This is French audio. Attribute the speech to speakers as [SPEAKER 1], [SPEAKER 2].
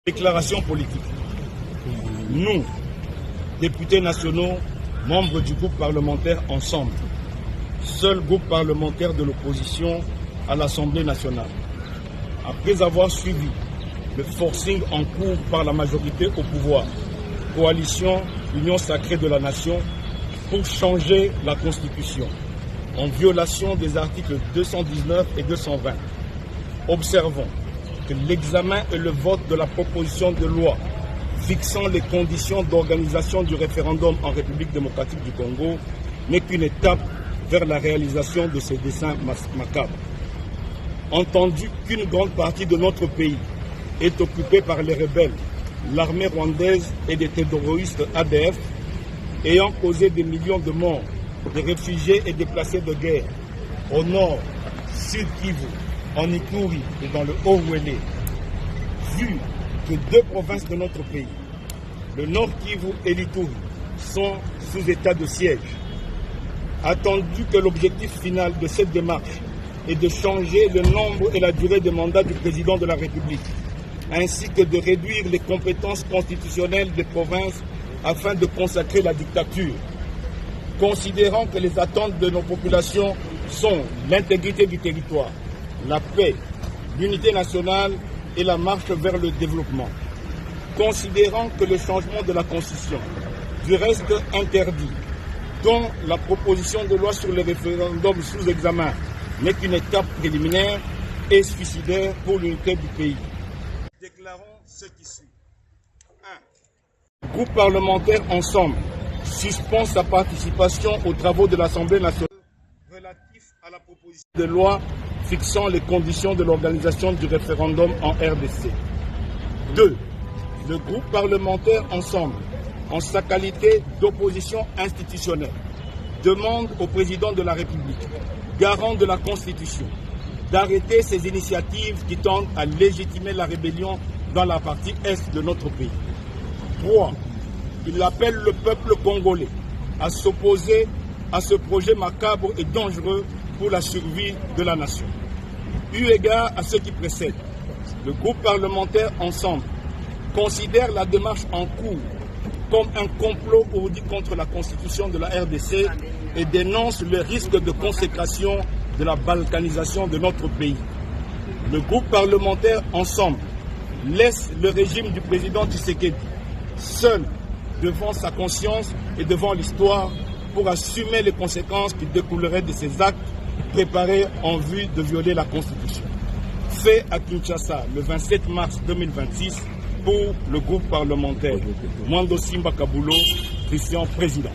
[SPEAKER 1] Déclaration politique. Nous, députés nationaux, membres du groupe parlementaire Ensemble, seul groupe parlementaire de l'opposition à l'Assemblée nationale, après avoir suivi le forcing en cours par la majorité au pouvoir, coalition Union sacrée de la nation, pour changer la Constitution, en violation des articles 219 et 220, observons que l'examen et le vote de la proposition de loi fixant les conditions d'organisation du référendum en République démocratique du Congo n'est qu'une étape vers la réalisation de ces desseins macabres. Entendu qu'une grande partie de notre pays est occupée par les rebelles, l'armée rwandaise et des terroristes ADF, ayant causé des millions de morts, des réfugiés et déplacés de guerre, au nord, sud Kivu, en Ituri et dans le Haut-Ouélé, vu que deux provinces de notre pays, le Nord Kivu et l'Ituri, sont sous état de siège, attendu que l'objectif final de cette démarche est de changer le nombre et la durée des mandats du président de la République, ainsi que de réduire les compétences constitutionnelles des provinces afin de consacrer la dictature, considérant que les attentes de nos populations sont l'intégrité du territoire, la paix, l'unité nationale et la marche vers le développement. Considérant que le changement de la Constitution, du reste interdit, dont la proposition de loi sur le référendum sous examen n'est qu'une étape préliminaire et suicidaire pour l'unité du pays. Déclarons ce qui suit. 1. Le groupe parlementaire Ensemble suspend sa participation aux travaux de l'Assemblée nationale relatifs à la proposition de loi fixant les conditions de l'organisation du référendum en RDC. 2. Le groupe parlementaire Ensemble, en sa qualité d'opposition institutionnelle, demande au président de la République, garant de la Constitution, d'arrêter ces initiatives qui tendent à légitimer la rébellion dans la partie est de notre pays. 3. Il appelle le peuple congolais à s'opposer à ce projet macabre et dangereux pour la survie de la nation. Eu égard à ce qui précède, le groupe parlementaire Ensemble considère la démarche en cours comme un complot ourdi contre la constitution de la RDC et dénonce le risque de consécration de la balkanisation de notre pays. Le groupe parlementaire Ensemble laisse le régime du président Tshisekedi seul devant sa conscience et devant l'histoire pour assumer les conséquences qui découleraient de ces actes préparés en vue de violer la Constitution. Fait à Kinshasa le 27 mars 2026 pour le groupe parlementaire. Mwando Simba Kabulo, Christian, président.